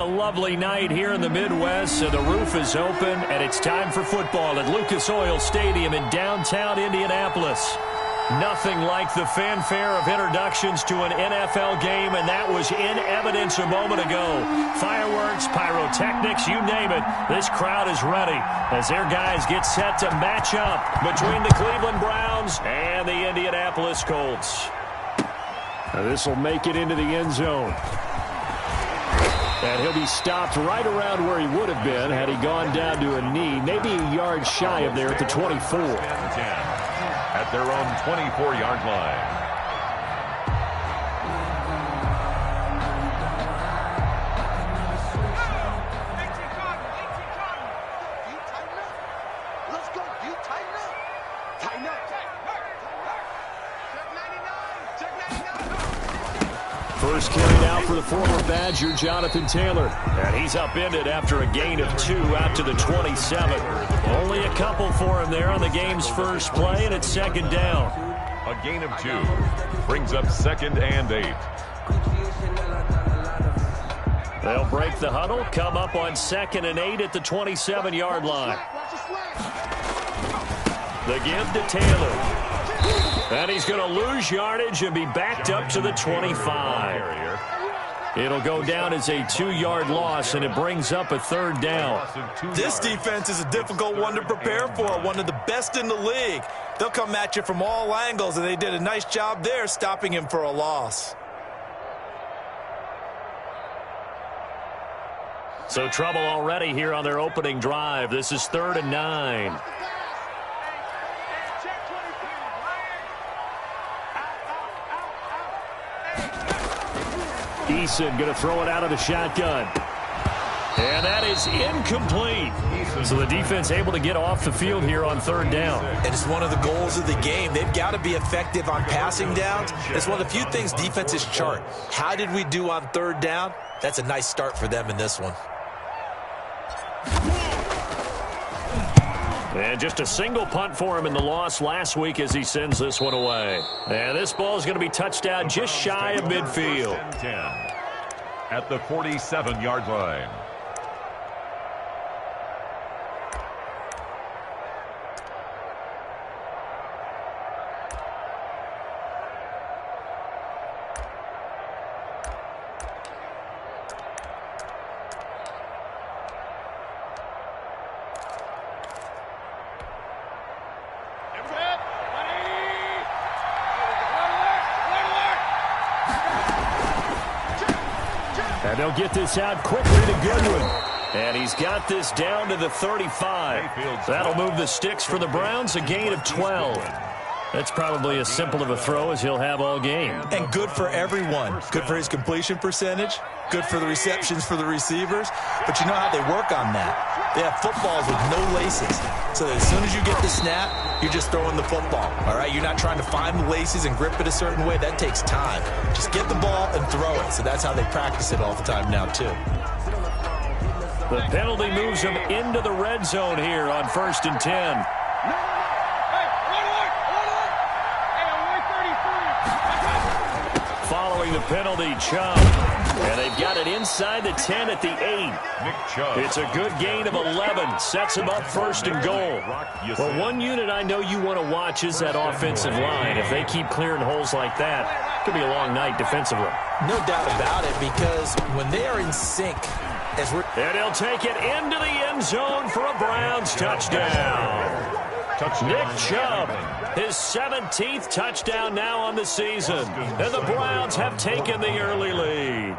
A lovely night here in the Midwest, and the roof is open, and it's time for football at Lucas Oil Stadium in downtown Indianapolis. Nothing like the fanfare of introductions to an NFL game, and that was in evidence a moment ago. Fireworks, pyrotechnics, you name it. This crowd is ready as their guys get set to match up between the Cleveland Browns and the Indianapolis Colts. This will make it into the end zone. And he'll be stopped right around where he would have been had he gone down to a knee, maybe a yard shy of there at the 24. At their own 24-yard line. First carried out for the former Badger, Jonathan Taylor. And he's upended after a gain of 2 out to the 27. Only a couple for him there on the game's first play, and it's second down. A gain of 2 brings up 2nd and 8. They'll break the huddle, come up on 2nd and 8 at the 27-yard line. The give to Taylor. And he's going to lose yardage and be backed up to the 25. It'll go down as a 2-yard loss, and it brings up a 3rd down. This defense is a difficult one to prepare for, one of the best in the league. They'll come at you from all angles, and they did a nice job there stopping him for a loss. So trouble already here on their opening drive. This is 3rd and 9. Eason going to throw it out of the shotgun. And that is incomplete. So the defense able to get off the field here on 3rd down. And it's one of the goals of the game. They've got to be effective on passing downs. It's one of the few things defenses chart. How did we do on 3rd down? That's a nice start for them in this one. And just a single punt for him in the loss last week as he sends this one away. And this ball is going to be touchdown just shy of midfield. 10 at the 47-yard line. And they'll get this out quickly to Goodwin. And he's got this down to the 35. That'll move the sticks for the Browns, a gain of 12. That's probably as simple of a throw as he'll have all game. And good for everyone. Good for his completion percentage. Good for the receptions for the receivers. But you know how they work on that. They have footballs with no laces. So that as soon as you get the snap, you're just throwing the football. All right? You're not trying to find the laces and grip it a certain way. That takes time. Just get the ball and throw it. So that's how they practice it all the time now, too. The penalty moves them into the red zone here on 1st and 10. Following the penalty, Chubb. And they've got it inside the 10 at the 8. It's a good gain of 11. Sets them up 1st and goal. Well, one unit I know you want to watch is that offensive line. If they keep clearing holes like that, it could be a long night defensively. No doubt about it, because when they are in sync, and he'll take it into the end zone for a Browns touchdown. Nick Chubb, his 17th touchdown now on the season. And the Browns have taken the early lead.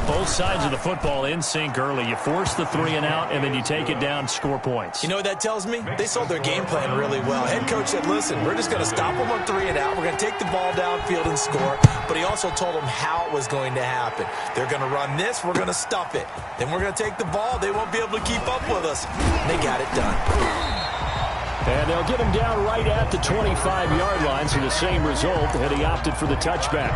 Both sides of the football in sync early. You force the 3 and out, and then you take it down, score points. You know what that tells me? They sold their game plan really well. Head coach said, listen, we're just going to stop them on 3 and out. We're going to take the ball downfield and score. But he also told them how it was going to happen. They're going to run this. We're going to stuff it. Then we're going to take the ball. They won't be able to keep up with us. And they got it done. And they'll get him down right at the 25-yard line, so the same result had he opted for the touchback.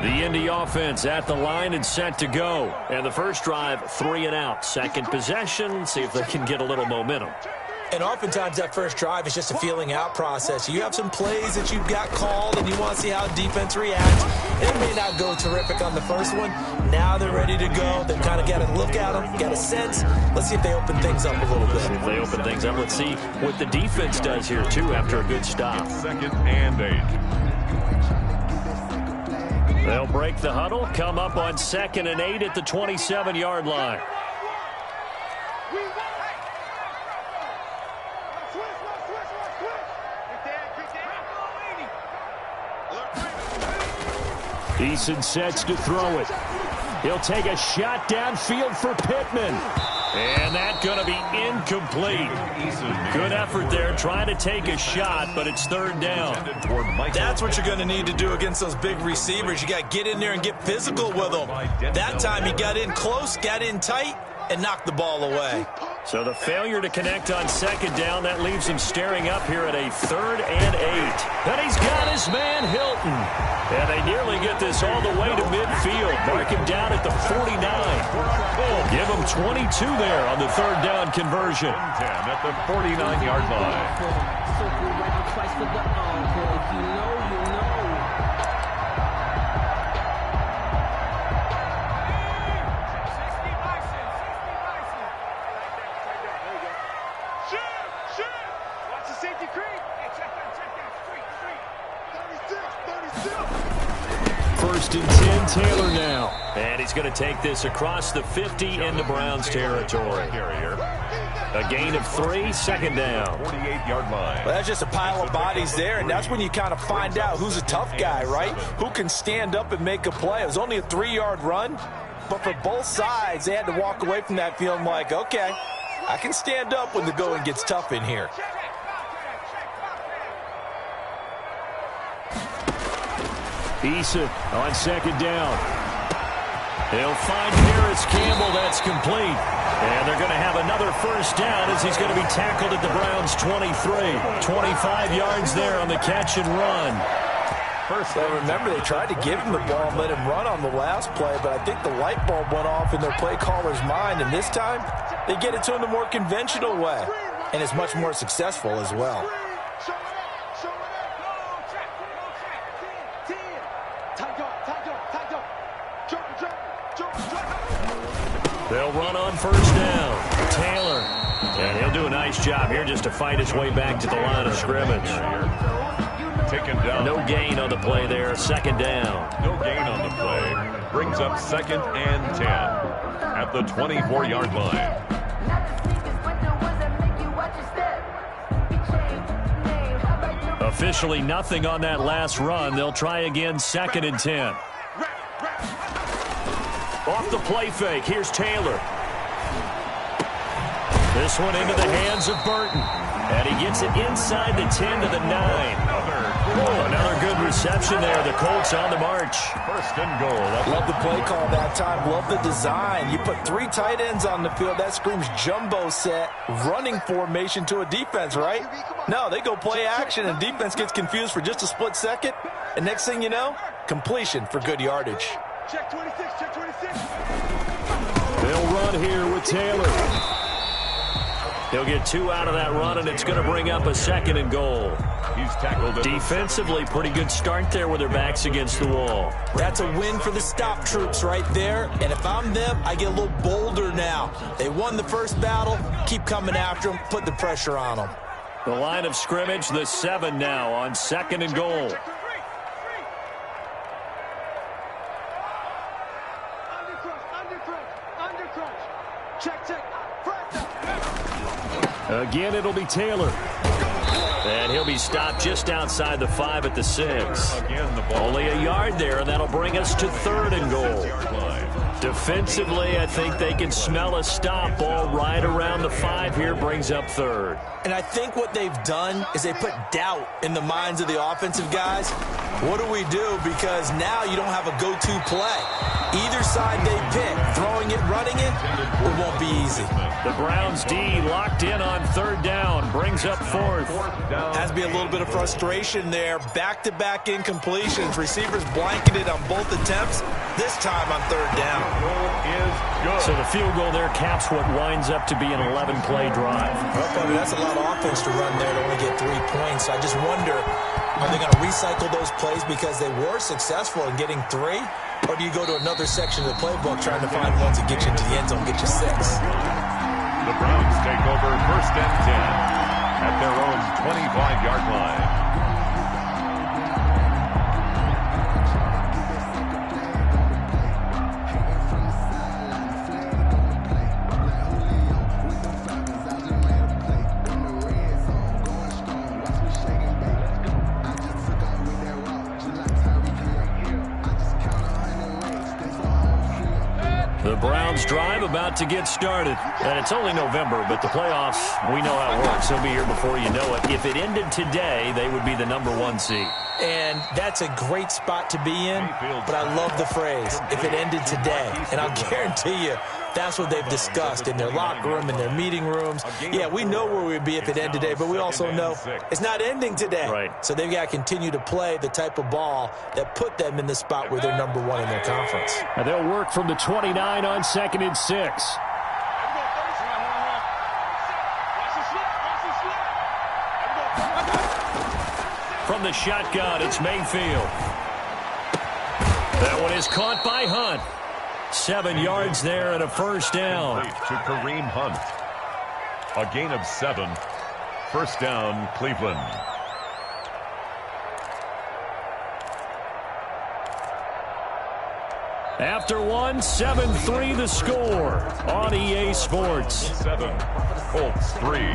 The Indy offense at the line and set to go. And the first drive, 3 and out. Second possession, see if they can get a little momentum. And oftentimes that first drive is just a feeling out process. You have some plays that you've got called and you want to see how defense reacts. It may not go terrific on the first one. Now they're ready to go. They've kind of got to look at them, got a sense. Let's see if they open things up a little bit. If they open things up, let's see what the defense does here, too, after a good stop. 2nd and 8. They'll break the huddle, come up on 2nd and 8 at the 27-yard line. Eason sets to throw it. He'll take a shot downfield for Pittman. And that's going to be incomplete. Good effort there trying to take a shot, but it's 3rd down. That's what you're going to need to do against those big receivers. You got to get in there and get physical with them. That time he got in close, got in tight, and knocked the ball away. So the failure to connect on 2nd down, that leaves him staring up here at a 3rd and 8. And he's got his man Hilton. And they nearly get this all the way to midfield. Mark him down at the 49. Give him 22 there on the 3rd down conversion. 10 at the 49-yard line. First and 10, Taylor now. And he's going to take this across the 50 into Browns territory. A gain of 3, 2nd down. 48-yard line. Well, that's just a pile of bodies there, and that's when you kind of find out who's a tough guy, right? Who can stand up and make a play. It was only a 3-yard run, but for both sides, they had to walk away from that feeling like, okay, I can stand up when the going gets tough in here. Eason on 2nd down. He'll find Harris Campbell. That's complete. And they're going to have another 1st down as he's going to be tackled at the Browns' 23. 25 yards there on the catch and run. Well, remember, they tried to give him the ball and let him run on the last play, but I think the light bulb went off in their play caller's mind, and this time they get it to him the more conventional way, and it's much more successful as well. They'll run on 1st down. Taylor. And he'll do a nice job here just to fight his way back to the line of scrimmage. Taken down. No gain on the play there. 2nd down. No gain on the play. Brings up 2nd and 10 at the 24-yard line. Officially nothing on that last run. They'll try again 2nd and 10. Off the play fake, here's Taylor. This one into the hands of Burton. And he gets it inside the 10 to the 9. Another good reception there. The Colts on the march. 1st and goal. Love the play call that time. Love the design. You put 3 tight ends on the field. That screams jumbo set, running formation to a defense, right? No, they go play action, and defense gets confused for just a split second. And next thing you know, completion for good yardage. Check 26, check 26. They'll run here with Taylor. He'll get 2 out of that run, and it's going to bring up a 2nd and goal. He's tackled. Defensively, pretty good start there with their backs against the wall. That's a win for the stop troops right there. And if I'm them, I get a little bolder now. They won the first battle. Keep coming after them. Put the pressure on them. The line of scrimmage, the 7 now on 2nd and goal. Again, it'll be Taylor. And he'll be stopped just outside the 5 at the 6. Only a yard there, and that'll bring us to 3rd and goal. Defensively, I think they can smell a stop. Ball right around the 5 here, brings up 3rd. And I think what they've done is they put doubt in the minds of the offensive guys. What do we do? Because now you don't have a go-to play. Either side they pick, throwing it, running it, it won't be easy. The Browns D locked in on third down, brings up fourth. Has to be a little bit of frustration there. Back-to-back incompletions. Receivers blanketed on both attempts, this time on third down. So the field goal there caps what winds up to be an 11-play drive. Well, Bobby, that's a lot of offense to run there to only get 3 points. I just wonder, are they going to recycle those plays because they were successful in getting 3? Or do you go to another section of the playbook trying to find ones that get you into the end zone, get you 6? The Browns take over first and 10 at their own 25-yard line. The Browns drive about to get started. And it's only November, but the playoffs, we know how it works. They'll be here before you know it. If it ended today, they would be the #1 seed. And that's a great spot to be in, but I love the phrase, if it ended today. And I'll guarantee you, that's what they've discussed in their locker room, in their meeting rooms. Yeah, we know where we'd be if it ended today, but we also know it's not ending today. Right. So they've got to continue to play the type of ball that put them in the spot where they're #1 in their conference. And they'll work from the 29 on 2nd and 6. From the shotgun, it's Mayfield. That one is caught by Hunt. 7 yards there and a first down. To Kareem Hunt. A gain of 7. First down, Cleveland. After one, 7-3 the score on EA Sports. 7, Colts 3.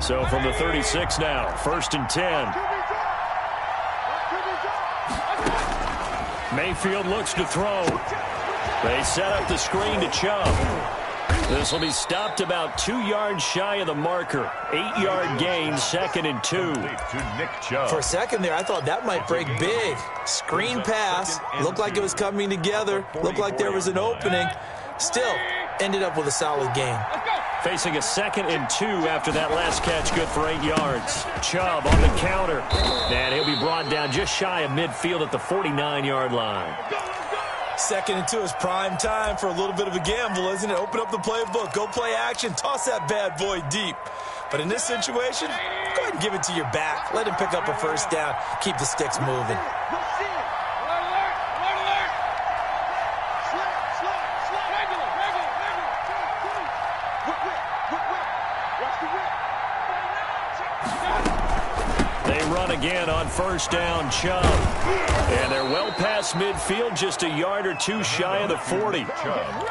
So from the 36 now, 1st and 10. Mayfield looks to throw. They set up the screen to Chubb. This will be stopped about 2 yards shy of the marker. 8-yard gain, 2nd and 2. For a second there, I thought that might break big. Screen pass. Looked like it was coming together. Looked like there was an opening. Still, ended up with a solid gain. Facing a 2nd and 2 after that last catch, good for 8 yards. Chubb on the counter. And he'll be brought down just shy of midfield at the 49-yard line. 2nd and 2 is prime time for a little bit of a gamble, isn't it? Open up the playbook, go play action, toss that bad boy deep. But in this situation, go ahead and give it to your back. Let him pick up a first down, keep the sticks moving. Again on first down, Chubb. And they're well past midfield, just a yard or 2 shy of the 40.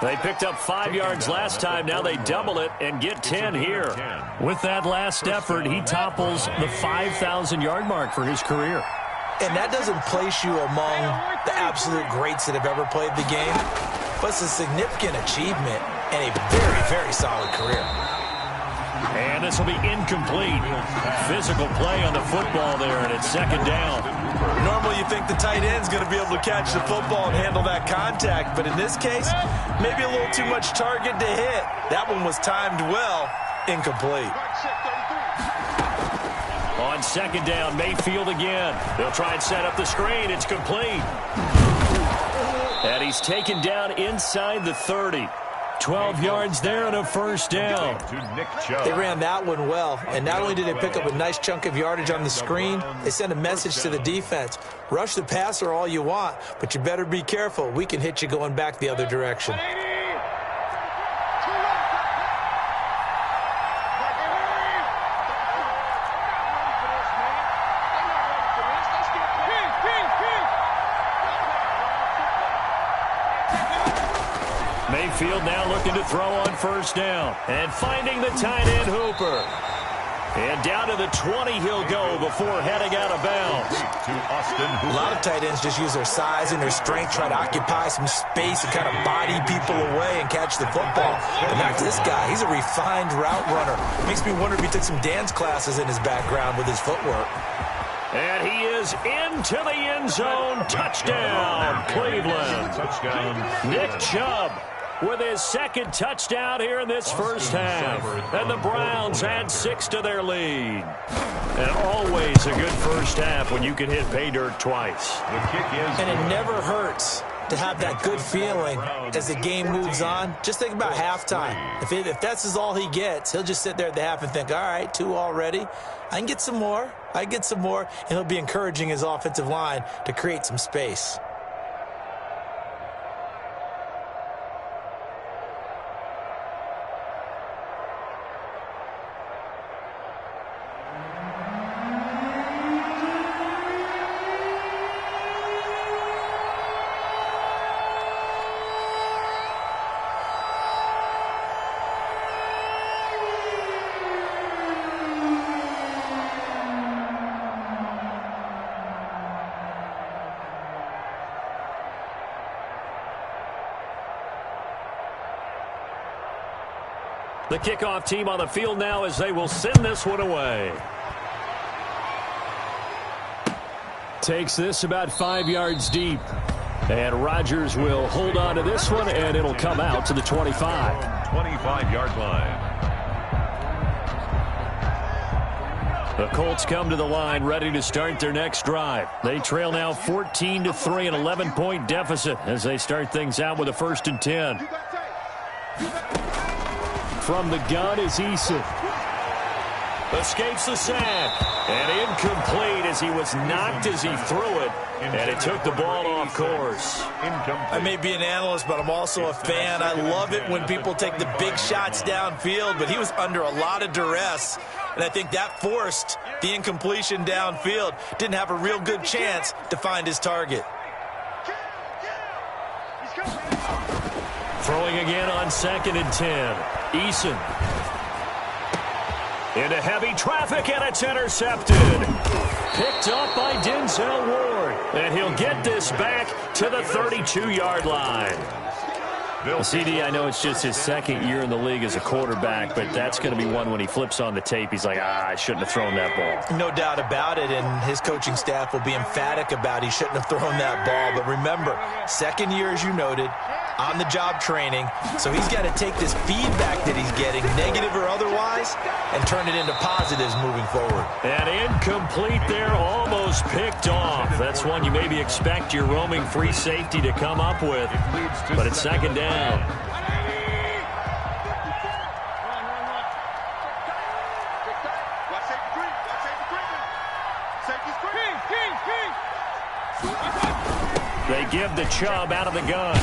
They picked up 5 yards last time. Now they double it and get 10 here. With that last effort, he topples the 5,000-yard mark for his career. And that doesn't place you among the absolute greats that have ever played the game, but it's a significant achievement and a very, very solid career. And this will be incomplete. Physical play on the football there, and it's 2nd down. Normally you think the tight end's going to be able to catch the football and handle that contact, but in this case, maybe a little too much target to hit. That one was timed well, incomplete. On 2nd down, Mayfield again. They'll try and set up the screen. It's complete. And he's taken down inside the 30. 12 yards there and a first down. They ran that one well, and not only did they pick up a nice chunk of yardage on the screen, they sent a message to the defense. Rush the passer all you want, but you better be careful. We can hit you going back the other direction. Mayfield now looking to throw on first down. And finding the tight end, Hooper. And down to the 20 he'll go before heading out of bounds. A lot of tight ends just use their size and their strength, try to occupy some space and kind of body people away and catch the football. But not this guy. He's a refined route runner. Makes me wonder if he took some dance classes in his background with his footwork. And he is into the end zone. Touchdown, Cleveland. Touchdown. Nick Chubb with his second touchdown here in this first half. And the Browns add 6 to their lead. And always a good first half when you can hit pay dirt twice. The kick is. And it never hurts to have that good feeling as the game moves on. Just think about halftime. If that's all he gets, he'll just sit there at the half and think, all right, 2 already. I can get some more. I get some more. And he'll be encouraging his offensive line to create some space. The kickoff team on the field now as they will send this one away. Takes this about 5 yards deep. And Rodgers will hold on to this one, and it'll come out to the 25. 25-yard line. The Colts come to the line ready to start their next drive. They trail now 14-3, an 11-point deficit as they start things out with a 1st and 10. From the gun is Eason. Escapes the sack. And incomplete as he was knocked as he threw it. And it took the ball off course. I may be an analyst, but I'm also a fan. I love it when people take the big shots downfield, but he was under a lot of duress. And I think that forced the incompletion downfield. Didn't have a real good chance to find his target. Throwing again on 2nd and 10. Eason. Into heavy traffic, and it's intercepted. Picked up by Denzel Ward. And he'll get this back to the 32-yard line. CD, I know it's just his 2nd year in the league as a quarterback, but that's going to be one when he flips on the tape. He's like, I shouldn't have thrown that ball. No doubt about it, and his coaching staff will be emphatic about he shouldn't have thrown that ball. But remember, 2nd year, as you noted, on-the-job training, so he's got to take this feedback that he's getting, negative or otherwise, and turn it into positives moving forward. And incomplete there, almost picked off. That's one you maybe expect your roaming free safety to come up with, but it's 2nd down. They give the Chubb out of the gun.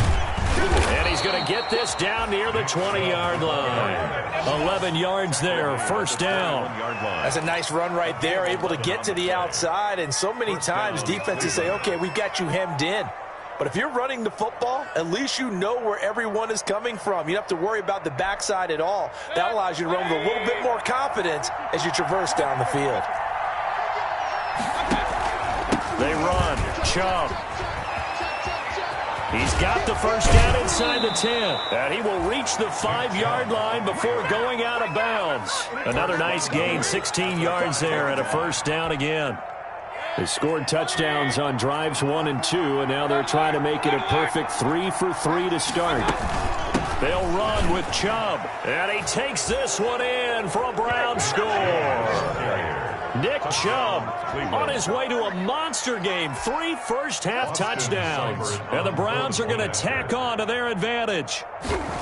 And he's going to get this down near the 20-yard line. 11 yards there, 1st down. That's a nice run right there, able to get to the outside. And so many times defenses say, okay, we've got you hemmed in. But if you're running the football, at least you know where everyone is coming from. You don't have to worry about the backside at all. That allows you to run with a little bit more confidence as you traverse down the field. They run. Chubb. He's got the 1st down inside the 10. And he will reach the 5-yard line before going out of bounds. Another nice gain, 16 yards there and a 1st down again. They scored touchdowns on drives 1 and 2, and now they're trying to make it a perfect 3 for 3 to start. They'll run with Chubb, and he takes this one in for a Brown score. Nick Chubb on his way to a monster game. 3 first-half touchdowns. And the Browns are going to tack on to their advantage.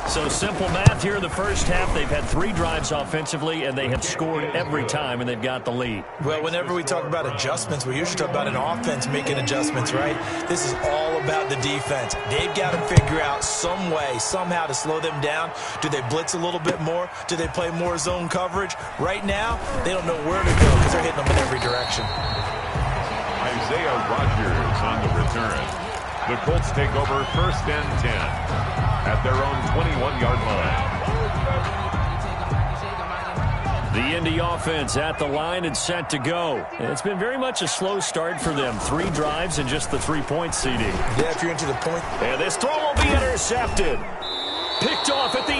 So simple math here in the first half. They've had 3 drives offensively, and they have scored every time, and they've got the lead. Well, whenever we talk about adjustments, we usually talk about an offense making adjustments, right? This is all about the defense. They've got to figure out some way, somehow to slow them down. Do they blitz a little bit more? Do they play more zone coverage? Right now, they don't know where to go because they're hitting them in every direction. Isaiah Rodgers on the return. The Colts take over 1st and 10 at their own 21-yard line. The Indy offense at the line and set to go. And it's been very much a slow start for them. 3 drives and just the 3-point seeding. Yeah, if you're into the point. And this throw will be intercepted. Picked off at the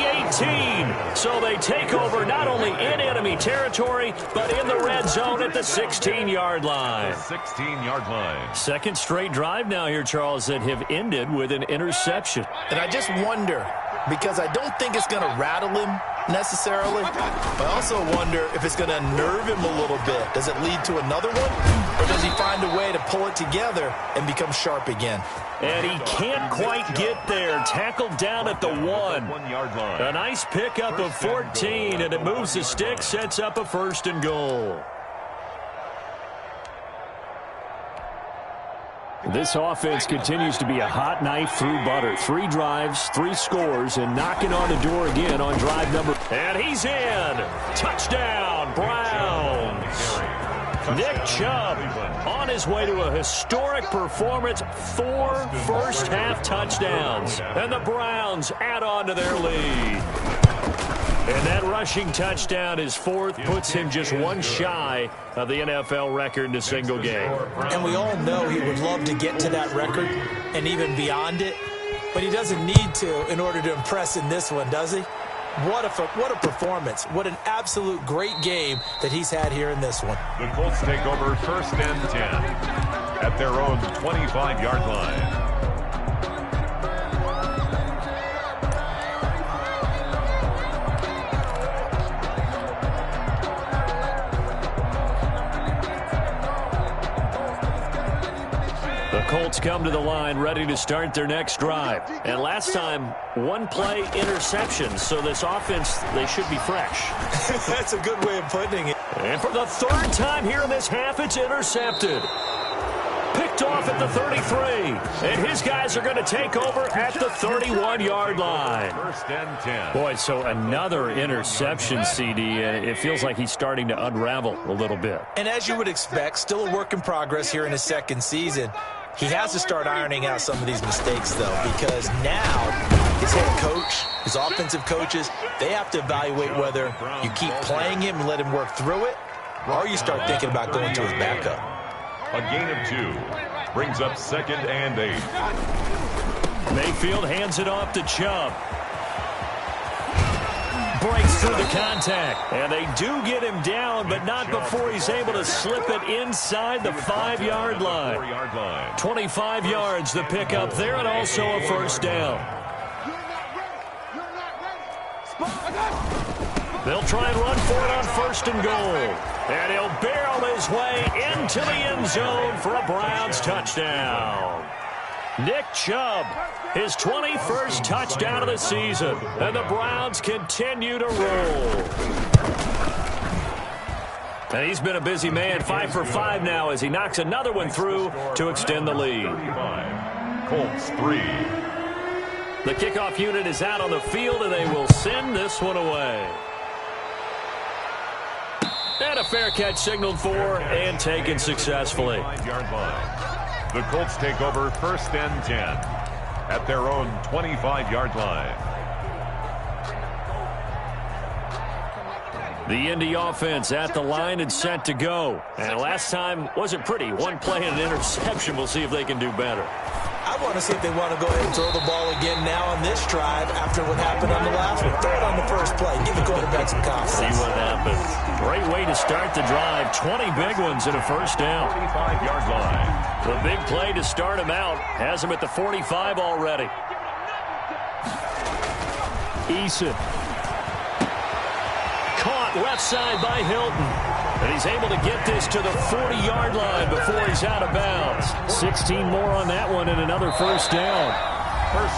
18. So they take over not only in enemy territory, but in the red zone at the 16-yard line. 16-yard line. Second straight drive now here, Charles, that have ended with an interception. And I just wonder, because I don't think it's going to rattle him necessarily, but I also wonder if it's going to nerve him a little bit. Does it lead to another one, or does he find a way to pull it together and become sharp again? And he can't quite get there. Tackled down at the 1. 1-yard line. A nice pickup of 14, and it moves the stick, sets up a 1st and goal. This offense continues to be a hot knife through butter. 3 drives, 3 scores, and knocking on the door again on drive number. And he's in. Touchdown, Browns. Nick Chubb on his way to a historic performance. 4 first-half touchdowns. And the Browns add on to their lead. And that rushing touchdown, his 4th, puts him just 1 shy of the NFL record in a single game. And we all know he would love to get to that record and even beyond it, but he doesn't need to in order to impress in this one, does he? What a performance. What an absolute great game that he's had here in this one. The Colts take over 1st and 10 at their own 25-yard line. The Colts come to the line ready to start their next drive. And last time, 1-play interception. So this offense, they should be fresh. That's a good way of putting it. And for the 3rd time here in this half, it's intercepted. Picked off at the 33. And his guys are going to take over at the 31-yard line. 1st and 10. Boy, so another interception, CD. It feels like he's starting to unravel a little bit. And as you would expect, still a work in progress here in his 2nd season. He has to start ironing out some of these mistakes, though, because now his head coach, his offensive coaches, they have to evaluate whether you keep playing him and let him work through it, or you start thinking about going to his backup. A gain of 2 brings up 2nd and 8. Mayfield hands it off to Chubb. Breaks through the contact. And they do get him down, but not before he's able to slip it inside the 5-yard line. 25 yards the pickup there, and also a 1st down. They'll try and run for it on 1st and goal. And he'll barrel his way into the end zone for a Browns touchdown. Nick Chubb, his 21st touchdown of the season. And the Browns continue to roll. And he's been a busy man, 5 for 5 now as he knocks another one through to extend the lead. Colts 3. The kickoff unit is out on the field, and they will send this one away. And a fair catch signaled for and taken successfully. 5-yard line. The Colts take over 1st and 10 at their own 25-yard line. The Indy offense at the line and set to go. And last time wasn't pretty. 1 play and an interception. We'll see if they can do better. I want to see if they want to go ahead and throw the ball again now on this drive after what happened on the last one. Throw it on the 1st play. Give the quarterback some confidence. See what happens. Great way to start the drive. 20 big ones and a 1st down. 45-yard line. The big play to start him out. Has him at the 45 already. Eason. Caught left side by Hilton. And he's able to get this to the 40-yard line before he's out of bounds. 16 more on that one and another 1st down.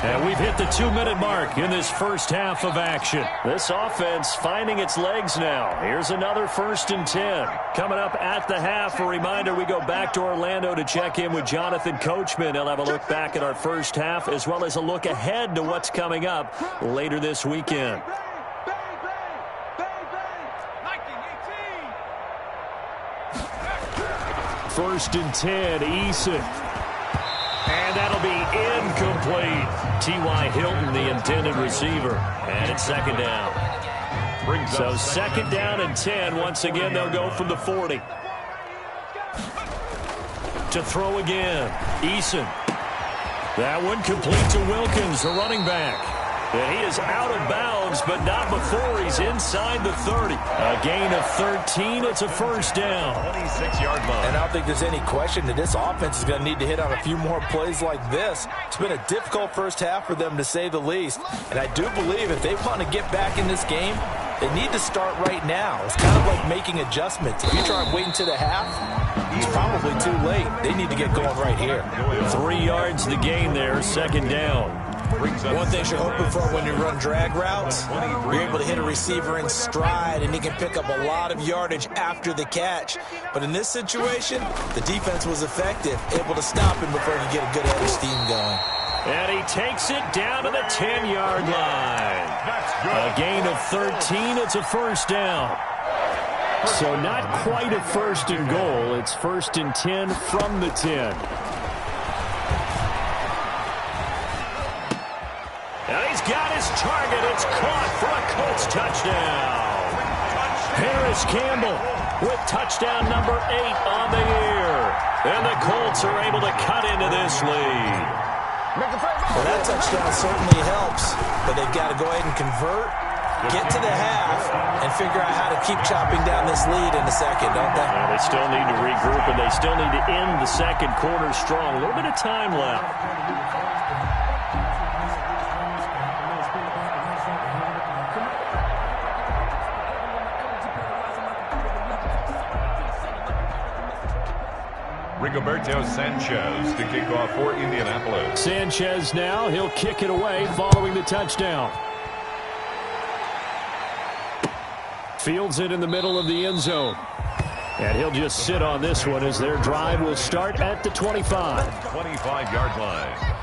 And we've hit the 2-minute mark in this first half of action. This offense finding its legs now. Here's another 1st and 10. Coming up at the half, a reminder we go back to Orlando to check in with Jonathan Coachman. He'll have a look back at our first half as well as a look ahead to what's coming up later this weekend. 1st and 10, Eason. And that'll be incomplete. T.Y. Hilton, the intended receiver. And it's 2nd down. So second down and 10. Once again, they'll go from the 40. To throw again. Eason. That one complete to Wilkins, the running back. And he is out of bounds, but not before he's inside the 30. A gain of 13. It's a first down. 26-yard line. And I don't think there's any question that this offense is going to need to hit on a few more plays like this. It's been a difficult first half for them, to say the least. And I do believe if they want to get back in this game, they need to start right now. It's kind of like making adjustments. If you try and wait until the half, it's probably too late. They need to get going right here. 3 yards the gain there, second down. One thing you're hoping for when you run drag routes, you're able to hit a receiver in stride, and he can pick up a lot of yardage after the catch. But in this situation, the defense was effective, able to stop him before he could get a good head of steam going. And he takes it down to the 10-yard line. A gain of 13. It's a first down. So not quite a first and goal. It's first and 10 from the 10. And he's got his target. It's caught for a Colts touchdown. Harris Campbell with touchdown number 8 on the year. And the Colts are able to cut into this lead. Well, that touchdown certainly helps, but they've got to go ahead and convert, get to the half, and figure out how to keep chopping down this lead in the second, don't they? Well, they still need to regroup, and they still need to end the second quarter strong. A little bit of time left. Rigoberto Sanchez to kick off for Indianapolis. Sanchez now, he'll kick it away following the touchdown. Fields it in the middle of the end zone. And he'll just sit on this one as their drive will start at the 25. 25-yard line.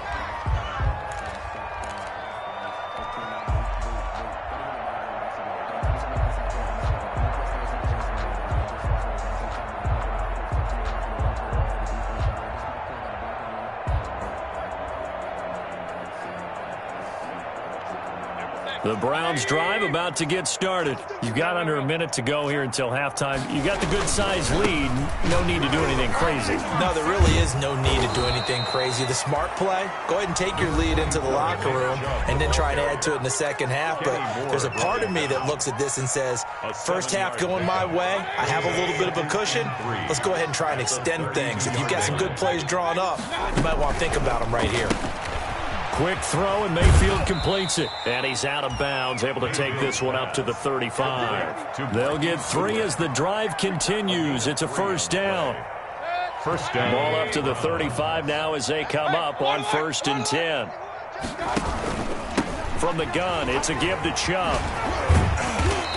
The Browns drive about to get started. You've got under a minute to go here until halftime. You got the good-sized lead. No need to do anything crazy. No, there really is no need to do anything crazy. The smart play, go ahead and take your lead into the locker room and then try and add to it in the second half. But there's a part of me that looks at this and says, first half going my way, I have a little bit of a cushion. Let's go ahead and try and extend things. If you've got some good plays drawn up, you might want to think about them right here. Quick throw, and Mayfield completes it. And he's out of bounds, able to take this one up to the 35. They'll get 3 as the drive continues. It's a first down. First down. Ball up to the 35 now as they come up on 1st and 10. From the gun, it's a give to Chubb.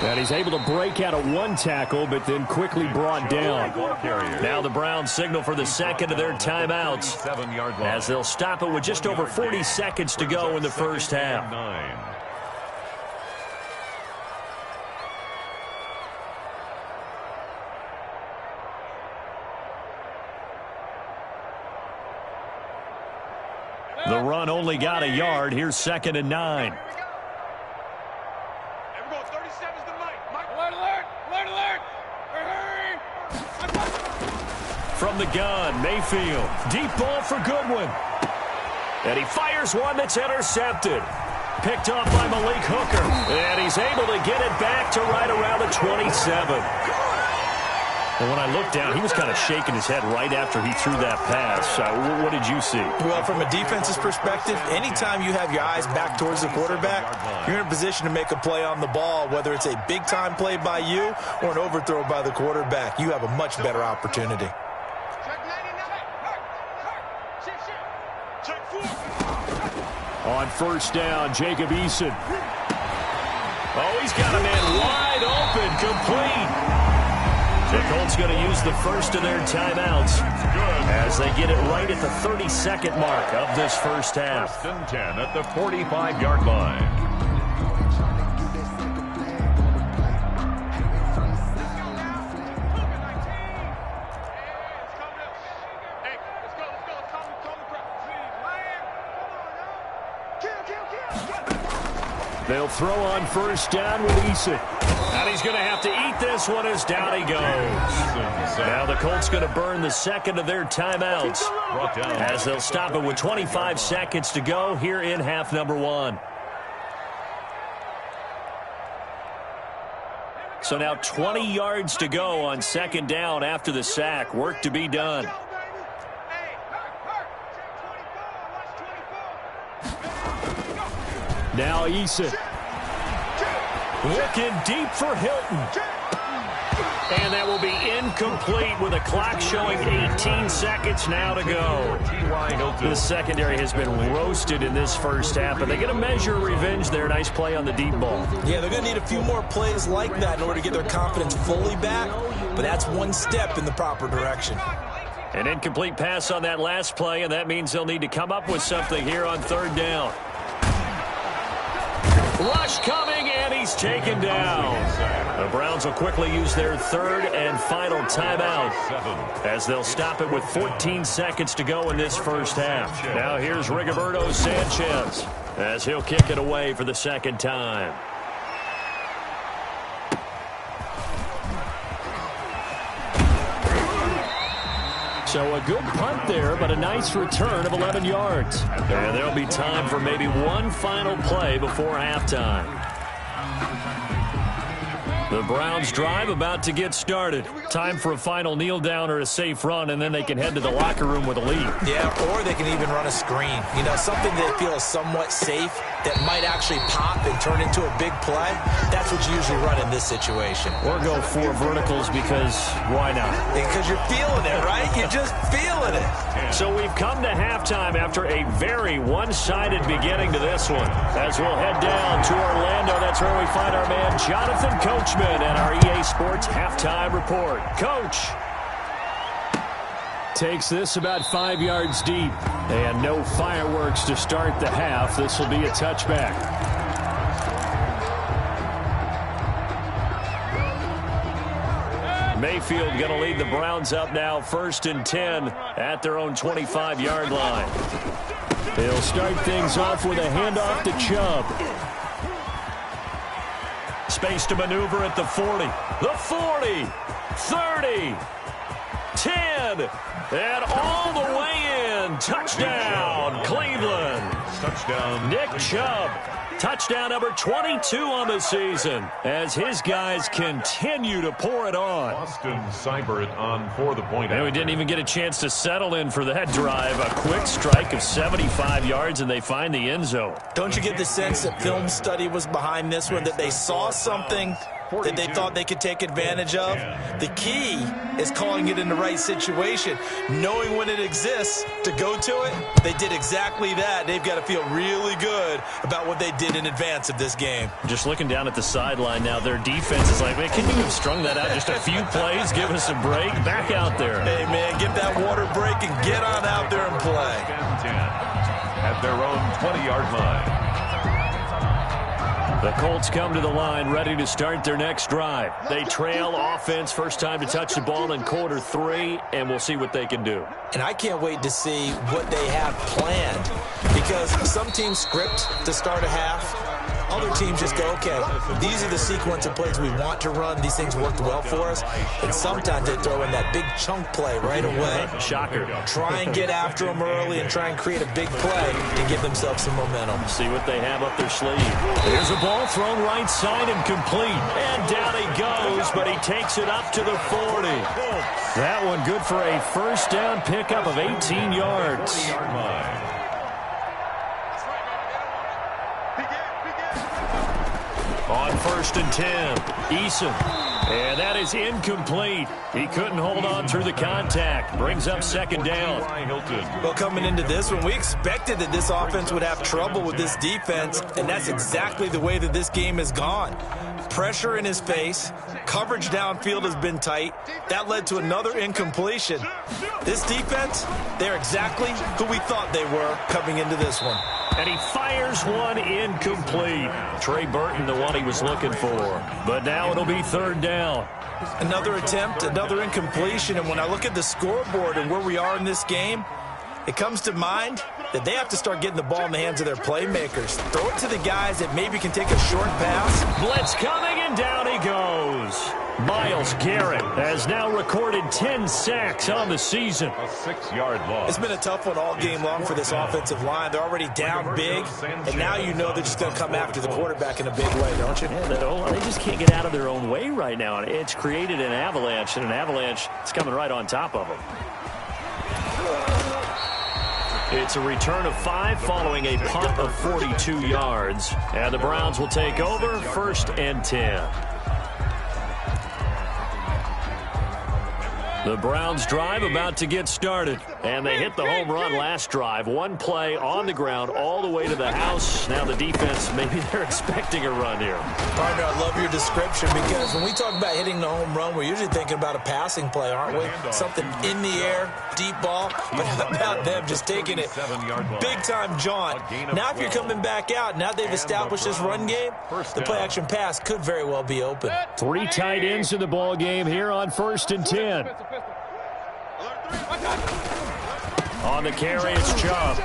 And he's able to break out of one tackle, but then quickly brought down. Now the Browns signal for the second of their timeouts as they'll stop it with just over 40 seconds to go in the first half. The run only got a yard. Here's 2nd and 9. From the gun, Mayfield. Deep ball for Goodwin. And he fires one that's intercepted. Picked off by Malik Hooker. And he's able to get it back to right around the 27. And when I looked down, he was kind of shaking his head right after he threw that pass. What did you see? Well, from a defense's perspective, anytime you have your eyes back towards the quarterback, you're in a position to make a play on the ball, whether it's a big-time play by you or an overthrow by the quarterback. You have a much better opportunity. On first down, Jacob Eason. Oh, he's got a man wide open, complete. The Colts going to use the first of their timeouts as they get it right at the 32nd mark of this first half. 1st and 10 at the 45-yard line. They'll throw on first down with Eason. And he's going to have to eat this one as down he goes. Now the Colts going to burn the second of their timeouts as they'll stop it with 25 seconds to go here in half number 1. So now 20 yards to go on second down after the sack. Work to be done. Now Eason. Looking deep for Hilton. And that will be incomplete with a clock showing 18 seconds now to go. The secondary has been roasted in this first half, but they get a measure of revenge there. Nice play on the deep ball. Yeah, they're going to need a few more plays like that in order to get their confidence fully back, but that's one step in the proper direction. An incomplete pass on that last play, and that means they'll need to come up with something here on third down. Rush coming, and he's taken down. The Browns will quickly use their third and final timeout as they'll stop it with 14 seconds to go in this first half. Now here's Rigoberto Sanchez as he'll kick it away for the second time. So a good punt there, but a nice return of 11 yards. And there'll be time for maybe one final play before halftime. The Browns drive about to get started. Time for a final kneel down or a safe run, and then they can head to the locker room with a lead. Yeah, or they can even run a screen. You know, something they feel is somewhat safe that might actually pop and turn into a big play. That's what you usually run in this situation. Or go 4 verticals because why not? Because you're feeling it, right? You're just feeling it. So we've come to halftime after a very one-sided beginning to this one. As we'll head down to Orlando, that's where we find our man Jonathan Coachman and our EA Sports halftime report. Coach. Takes this about 5 yards deep. And no fireworks to start the half. This will be a touchback. Mayfield going to lead the Browns up now 1st and 10 at their own 25-yard line. They'll start things off with a handoff to Chubb. Space to maneuver at the 40. The 40. 30. 10. And all the way in. Touchdown, Cleveland. Touchdown, Nick Chubb. Touchdown number 22 on the season as his guys continue to pour it on. Austin Seibert on for the point. And we didn't even get a chance to settle in for that drive. A quick strike of 75 yards, and they find the end zone. Don't you get the sense that film study was behind this one, that they saw something that they thought they could take advantage of? The key is calling it in the right situation, knowing when it exists to go to it. They did exactly that. They've got to feel really good about what they did in advance of this game. Just looking down at the sideline now, their defense is like, man, can you have strung that out just a few plays? Give us a break. Back out there. Hey, man, get that water break and get on out there and play. 10 at their own 20-yard line. The Colts come to the line ready to start their next drive. They trail offense, first time to touch the ball in quarter 3, and we'll see what they can do. And I can't wait to see what they have planned, because some teams script to start a half. Other teams just go, okay, these are the sequence of plays we want to run. These things worked well for us. And sometimes they throw in that big chunk play right away. Shocker. Try and get after them early and try and create a big play to give themselves some momentum. See what they have up their sleeve. There's a ball thrown right side and complete. And down he goes, but he takes it up to the 40. That one good for a first down pickup of 18 yards. On 1st and 10, Eason. And that is incomplete. He couldn't hold on through the contact. Brings up second down. Well, coming into this one, we expected that this offense would have trouble with this defense, and that's exactly the way that this game has gone. Pressure in his face. Coverage downfield has been tight. That led to another incompletion. This defense, they're exactly who we thought they were coming into this one. And he fires one incomplete. Trey Burton, the one he was looking for. But now it'll be third down. Another attempt, another incompletion. And when I look at the scoreboard and where we are in this game, it comes to mind that they have to start getting the ball in the hands of their playmakers. Throw it to the guys that maybe can take a short pass. Blitz coming, and down he goes. Myles Garrett has now recorded 10 sacks on the season. A 6-yard loss. It's been a tough one all game long for this offensive line. They're already down big, and now you know they're just going to come after the quarterback in a big way, don't you? Yeah, they just can't get out of their own way right now. It's created an avalanche, and an avalanche is coming right on top of them. It's a return of 5 following a punt of 42 yards. And the Browns will take over, 1st and 10. The Browns drive about to get started. And they hit the home run last drive. One play on the ground all the way to the house. Now the defense, maybe they're expecting a run here. Partner, I love your description because when we talk about hitting the home run, we're usually thinking about a passing play, aren't we? Something in the air, deep ball. But how about them just taking it big-time jaunt? Now if you're coming back out, now they've established this run game, the play-action pass could very well be open. 3 tight ends in the ball game here on 1st and 10. On the carry, it's Chubb.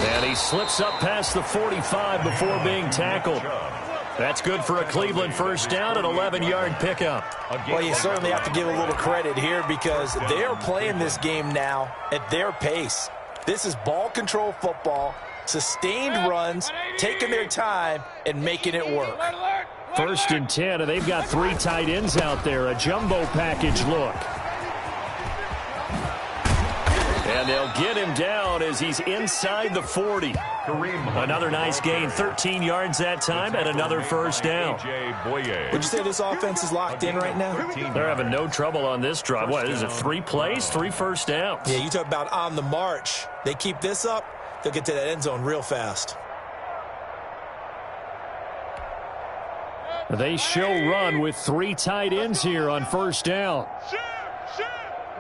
And he slips up past the 45 before being tackled. That's good for a Cleveland first down, an 11-yard pickup. Well, you certainly have to give a little credit here because they are playing this game now at their pace. This is ball control football, sustained runs, taking their time, and making it work. 1st and 10, and they've got 3 tight ends out there. A jumbo package look. And they'll get him down as he's inside the 40. Another nice gain, 13 yards that time, and another first down. Would you say this offense is locked in right now? They're having no trouble on this drive. What is it, 3 plays, 3 first downs? Yeah, you talk about on the march. They keep this up, they'll get to that end zone real fast. They show run with 3 tight ends here on first down.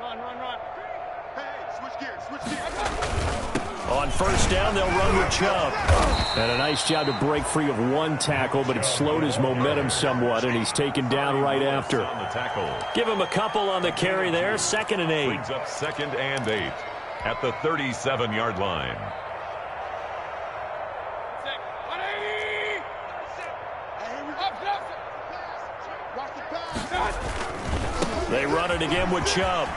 Run. Hey, switch gears. On first down, they'll run with Chubb. And a nice job to break free of 1 tackle, but it slowed his momentum somewhat, and he's taken down right after. Give him a couple on the carry there, 2nd and 8. Brings up 2nd and 8 at the 37-yard line. They run it again with Chubb.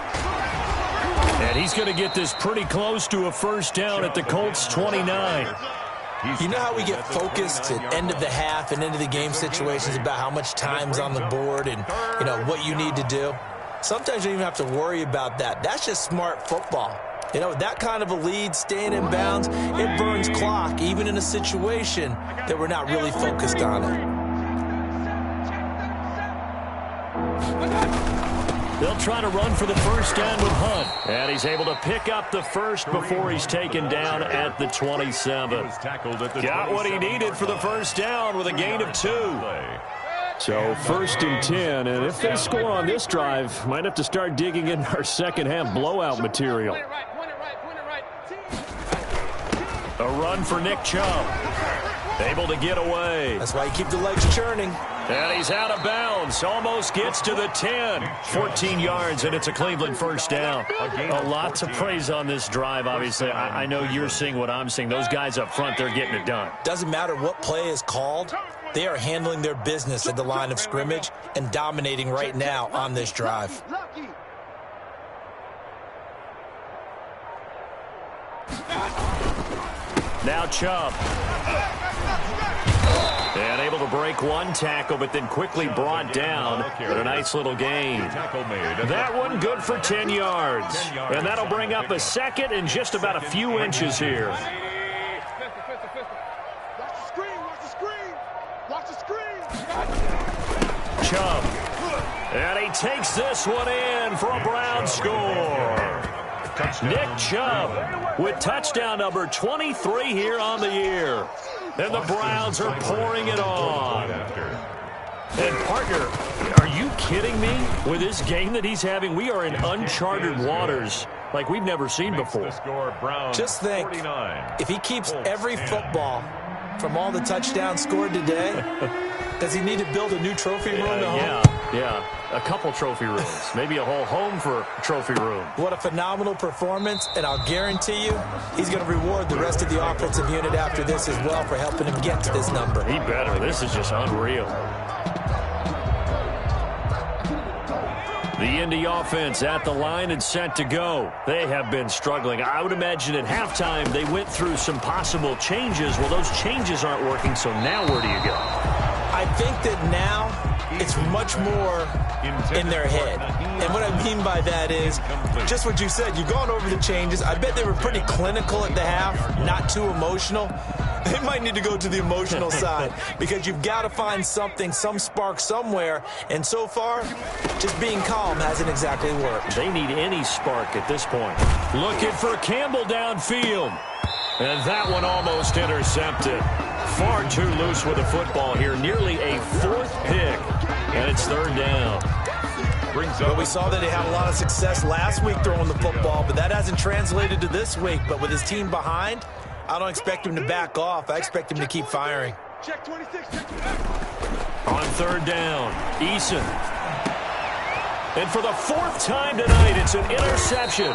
And he's going to get this pretty close to a first down at the Colts 29. You know how we get focused at end of the half and into the game situations about how much time's on the board and, you know, what you need to do? Sometimes you don't even have to worry about that. That's just smart football. You know, with that kind of a lead, staying in bounds, it burns clock, even in a situation that we're not really focused on it. They'll try to run for the first down with Hunt. And he's able to pick up the first before he's taken down at the 27. Got what he needed for the first down with a gain of 2. So 1st and 10, and if they score on this drive, might have to start digging in our second half blowout material. A run for Nick Chubb. Able to get away. That's why you keep the legs churning. And he's out of bounds. Almost gets to the 10. 14 yards, and it's a Cleveland first down. A lot to praise on this drive, obviously. I know you're seeing what I'm seeing. Those guys up front, they're getting it done. Doesn't matter what play is called. They are handling their business at the line of scrimmage and dominating right now on this drive. Now Chubb. And able to break 1 tackle, but then quickly brought down. But a nice little gain. That one good for 10 yards. And that'll bring up a 2nd and just about a few inches here. Watch the screen. Chubb. And he takes this one in for a Brown score. Nick Chubb with touchdown number 23 here on the year. And the Browns are pouring it on. And, partner, are you kidding me? With this game that he's having, we are in uncharted waters like we've never seen before. Just think, if he keeps every football from all the touchdowns scored today, does he need to build a new trophy room at home? Yeah. Yeah, a couple trophy rooms. Maybe a whole home for a trophy room. What a phenomenal performance, and I'll guarantee you he's going to reward the rest of the offensive unit after this as well for helping him get to this number. He better. This is just unreal. The Indy offense at the line and set to go. They have been struggling. I would imagine at halftime they went through some possible changes. Well, those changes aren't working, so now where do you go? I think that now it's much more in their head. And what I mean by that is just what you said. You've gone over the changes. I bet they were pretty clinical at the half, not too emotional. They might need to go to the emotional side because you've got to find something, some spark somewhere. And so far, just being calm hasn't exactly worked. They need any spark at this point. Looking for Campbell downfield. And that one almost intercepted. Far too loose with the football here. Nearly a fourth pick. And it's third down. Well, we saw that he had a lot of success last week throwing the football, but that hasn't translated to this week. But with his team behind, I don't expect him to back off. I expect him to keep firing. Check 26. On third down, Eason. And for the fourth time tonight, it's an interception.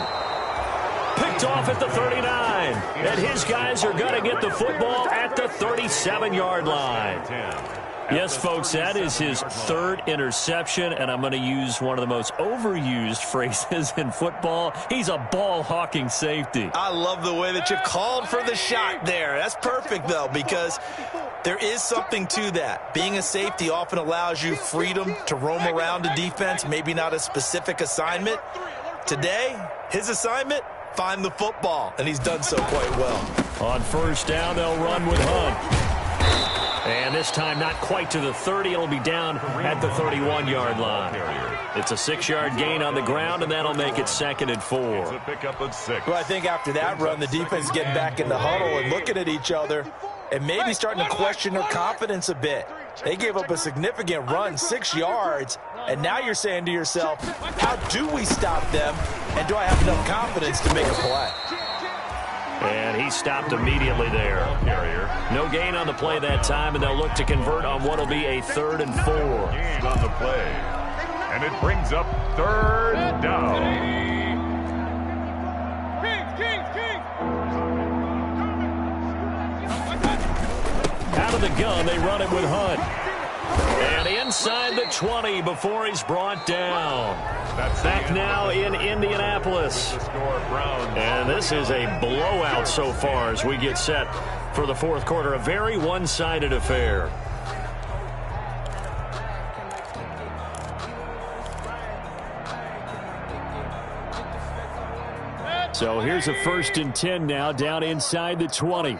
Picked off at the 39. And his guys are going to get the football at the 37-yard line. Yes, folks, that is his third interception, and I'm going to use one of the most overused phrases in football. He's a ball-hawking safety. I love the way that you called for the shot there. That's perfect, though, because there is something to that. Being a safety often allows you freedom to roam around a defense, maybe not a specific assignment. Today, his assignment, find the football, and he's done so quite well. On first down, they'll run with Hunt. And this time not quite to the 30. It'll be down at the 31-yard line. It's a 6-yard gain on the ground, and that'll make it 2nd and 4. It's a pickup of 6. Well, I think after that run, the defense is getting back in the huddle and looking at each other and maybe starting to question their confidence a bit. They gave up a significant run, 6 yards, and now you're saying to yourself, how do we stop them, and do I have enough confidence to make a play? And he stopped immediately there. No gain on the play that time, and they'll look to convert on what will be a 3rd and 4. Gain on the play. And it brings up 3rd down. Out of the gun, they run it with Hunt. And inside the 20 before he's brought down. Back now in Indianapolis. And this is a blowout so far as we get set for the fourth quarter. A very one-sided affair. So here's a 1st and 10 now down inside the 20.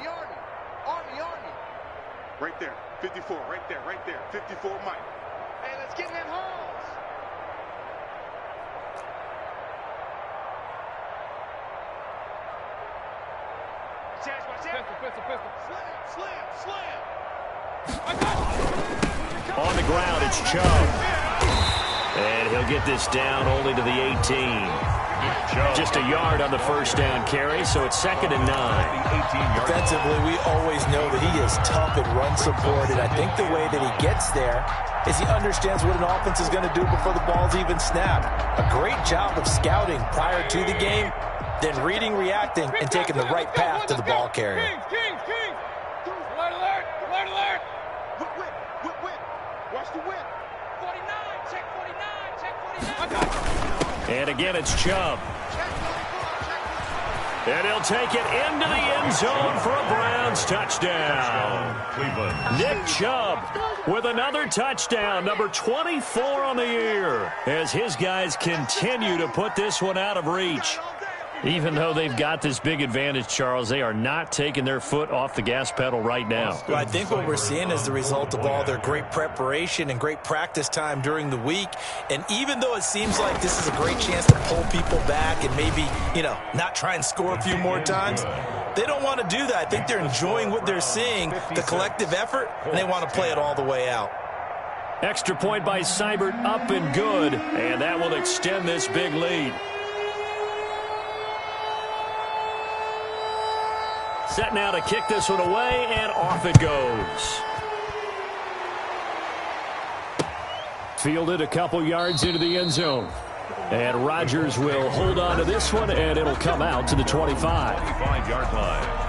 Right there, 54, right there, 54, Mike. Hey, let's get in them holes. On the ground, it's Chubb. And he'll get this down only to the 18. Just a yard on the first down carry, so it's 2nd and 9. Defensively, we always know that he is tough and run support, and I think the way that he gets there is he understands what an offense is going to do before the ball's even snapped. A great job of scouting prior to the game, then reading, reacting, and taking the right path to the ball carrier. Alert, alert. Whip. Watch the whip. 49, check 49. And again, it's Chubb. And he'll take it into the end zone for a Browns touchdown. Nick Chubb with another touchdown, number 24 on the year, as his guys continue to put this one out of reach. Even though they've got this big advantage, Charles, they are not taking their foot off the gas pedal right now. Well, I think what we're seeing is the result of all their great preparation and great practice time during the week. And even though it seems like this is a great chance to pull people back and maybe, not try and score a few more times, they don't want to do that. I think they're enjoying what they're seeing, the collective effort, and they want to play it all the way out. Extra point by Seibert, up and good, and that will extend this big lead. Set now to kick this one away, and off it goes. Fielded a couple yards into the end zone. And Rodgers will hold on to this one, and it'll come out to the 25. 25-yard line.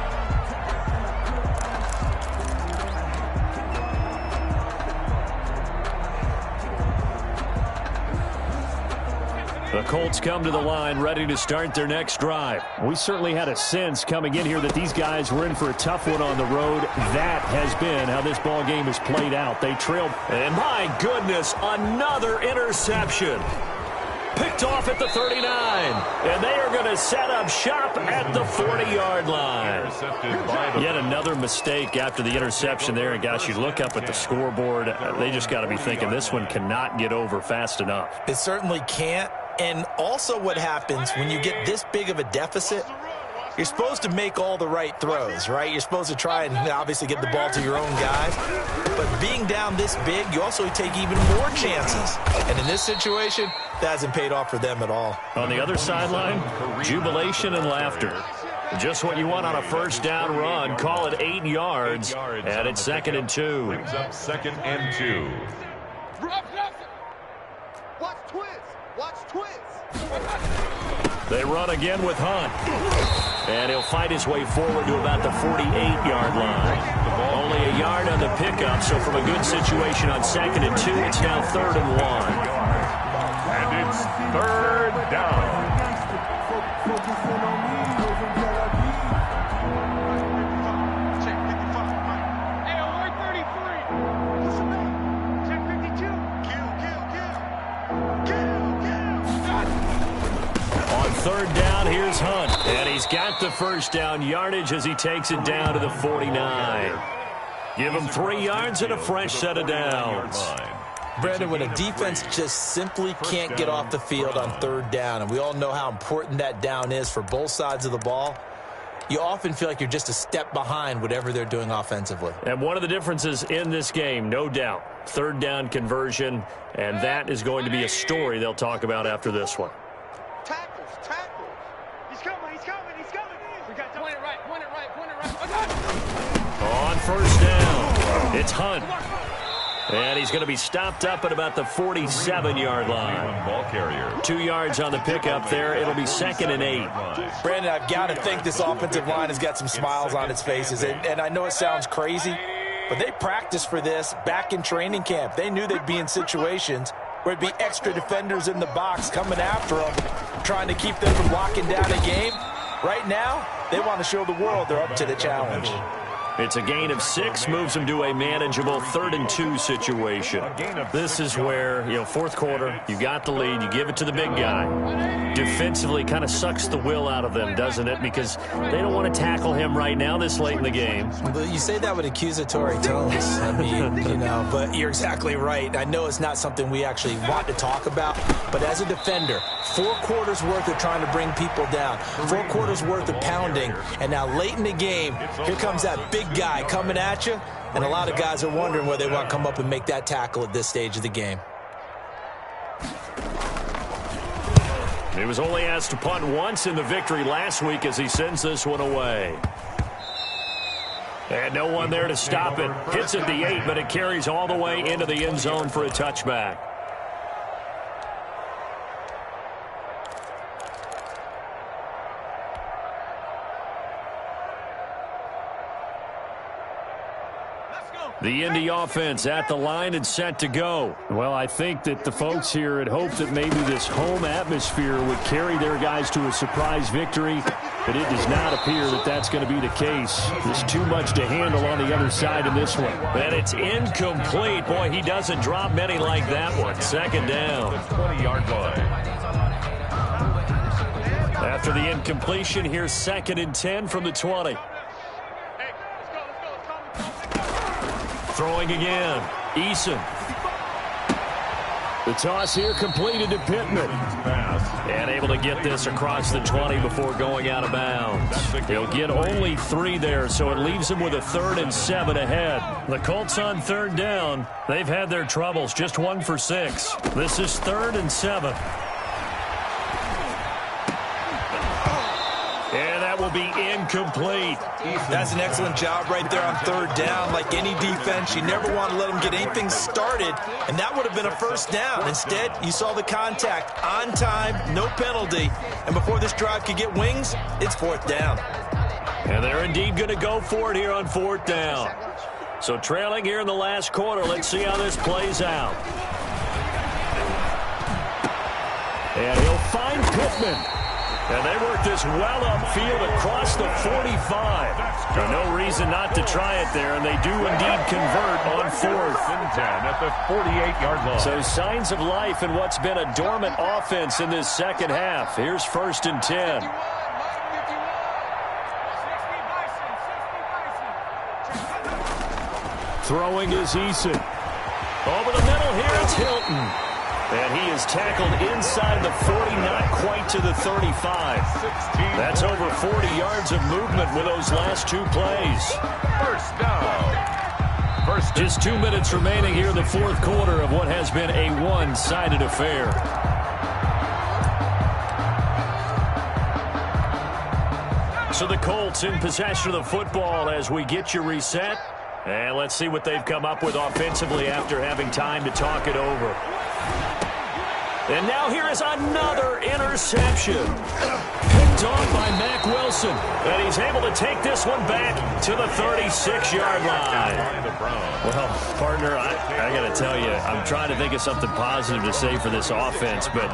The Colts come to the line ready to start their next drive. We certainly had a sense coming in here that these guys were in for a tough one on the road. That has been how this ball game has played out. They trailed, and my goodness, another interception. Picked off at the 39, and they are going to set up shop at the 40-yard line. Yet another mistake after the interception there, and gosh, you look up at the scoreboard, they just got to be thinking this one cannot get over fast enough. It certainly can't. And also what happens when you get this big of a deficit, you're supposed to make all the right throws, right? You're supposed to try and obviously get the ball to your own guys. But being down this big, you also take even more chances. And in this situation, that hasn't paid off for them at all. On the other sideline, jubilation and laughter. Just what you want on a first down run. Call it 8 yards, and it's 2nd and 2. Brings up 2nd and 2. Watch twist. Watch twist. They run again with Hunt. And he'll fight his way forward to about the 48-yard line. Only a yard on the pickup, so from a good situation on 2nd and 2, it's now 3rd and 1. And it's 3rd down. Check 55. Hey, alert 33. Listen up. Check 52. On 3rd down, here's Hunt. And he's got the first down yardage as he takes it down to the 49. Give him 3 yards and a fresh set of downs. Brandon, when a defense just simply can't get off the field on 3rd down, and we all know how important that down is for both sides of the ball, you often feel like you're just a step behind whatever they're doing offensively. And one of the differences in this game, no doubt, 3rd down conversion, and that is going to be a story they'll talk about after this one. Tackles. He's coming. We got to point it right. On 1st down, it's Hunt. And he's going to be stopped up at about the 47-yard line. Ball carrier. 2 yards on the pickup there. It'll be 2nd and 8. Brandon, I've got to think this offensive line has got some smiles on its faces. And I know it sounds crazy, but they practiced for this back in training camp. They knew they'd be in situations where it'd be extra defenders in the box coming after them, trying to keep them from locking down a game. Right now, they want to show the world they're up to the challenge. It's a gain of 6, moves them to a manageable 3rd and 2 situation. This is where, fourth quarter, you got the lead, you give it to the big guy. Defensively kind of sucks the will out of them, doesn't it? Because they don't want to tackle him right now this late in the game. You say that with accusatory tones. I mean, but you're exactly right. I know it's not something we actually want to talk about, but as a defender, 4 quarters worth of trying to bring people down, 4 quarters worth of pounding, and now late in the game, here comes that big guy coming at you, and a lot of guys are wondering whether they want to come up and make that tackle at this stage of the game. He was only asked to punt once in the victory last week as he sends this one away. And no one there to stop it. Hits at the 8, but it carries all the way into the end zone for a touchback. The Indy offense at the line and set to go. Well, I think that the folks here had hoped that maybe this home atmosphere would carry their guys to a surprise victory, but it does not appear that that's going to be the case. There's too much to handle on the other side in this one. And it's incomplete. Boy, he doesn't drop many like that one. 2nd down. 20-yard line. After the incompletion, here's 2nd and 10 from the 20. Throwing again. Eason. The toss here completed to Pittman. And able to get this across the 20 before going out of bounds. He'll get only 3 there, so it leaves him with a 3rd and 7 ahead. The Colts on 3rd down. They've had their troubles, just 1 for 6. This is 3rd and 7. And that will will be incomplete. That's an excellent job right there on third down. Like any defense, you never want to let them get anything started, and that would have been a first down. Instead, you saw the contact on time, no penalty, and before this drive could get wings, it's fourth down. And they're indeed going to go for it here on fourth down. So trailing here in the last quarter, let's see how this plays out. And he'll find Pittman. And they work this well upfield across the 45. No reason not to try it there, and they do indeed convert on fourth and 10 at the 48-yard line. So signs of life in what's been a dormant offense in this second half. Here's first and 10. Throwing is Eason. Over the middle here, it's Hilton. And he is tackled inside the 40, not quite to the 35. That's over 40 yards of movement with those last two plays. First down. Just 2 minutes remaining here in the fourth quarter of what has been a one-sided affair. So the Colts in possession of the football as we get you reset. And let's see what they've come up with offensively after having time to talk it over. And now here is another interception. Picked off by Mack Wilson. And he's able to take this one back to the 36-yard line. Well, partner, I got to tell you, I'm trying to think of something positive to say for this offense, but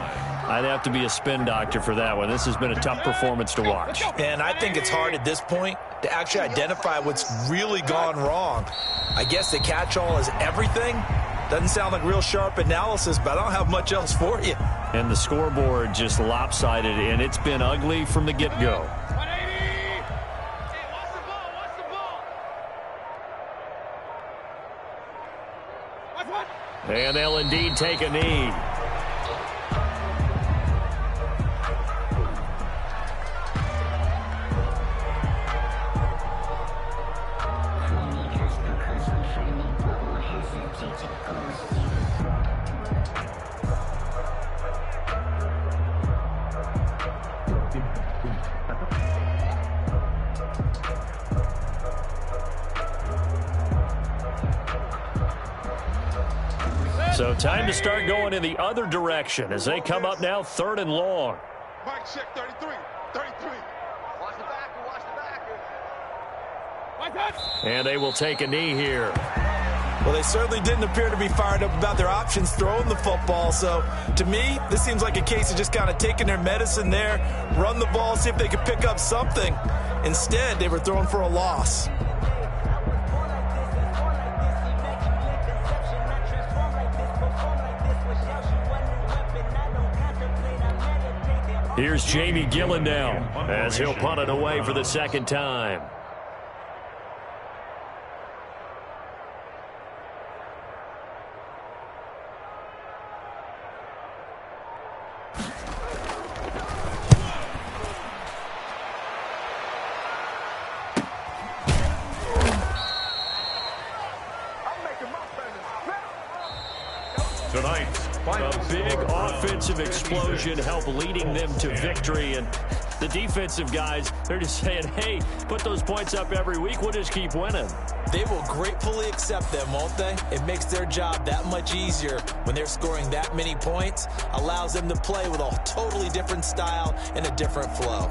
I'd have to be a spin doctor for that one. This has been a tough performance to watch. And I think it's hard at this point to actually identify what's really gone wrong. I guess the catch-all is everything. Doesn't sound like real sharp analysis, but I don't have much else for you. And the scoreboard just lopsided, and it's been ugly from the get-go. And they'll indeed take a knee. So time to start going in the other direction as they come up now third and long. Mike check 33. 33. Watch the backer. Watch the backer. And they will take a knee here. Well, they certainly didn't appear to be fired up about their options throwing the football. So, to me, this seems like a case of just kind of taking their medicine there, run the ball, see if they could pick up something. Instead, they were throwing for a loss. Here's Jamie Gillen now as he'll punt it away for the second time. A big offensive explosion helped leading them to victory, and the defensive guys, they're just saying, hey, put those points up every week, we'll just keep winning. They will gratefully accept them, won't they? It makes their job that much easier when they're scoring that many points, allows them to play with a totally different style and a different flow.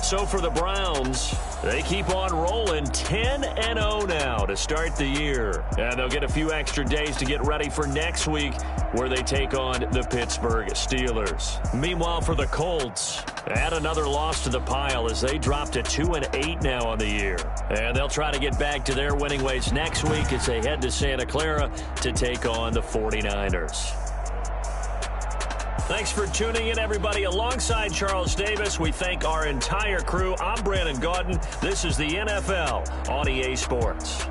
So for the Browns, they keep on rolling 10-0 now to start the year. And they'll get a few extra days to get ready for next week where they take on the Pittsburgh Steelers. Meanwhile, for the Colts, add another loss to the pile as they drop to 2-8 now on the year. And they'll try to get back to their winning ways next week as they head to Santa Clara to take on the 49ers. Thanks for tuning in, everybody. Alongside Charles Davis, we thank our entire crew. I'm Brandon Gaudin. This is the NFL on EA Sports.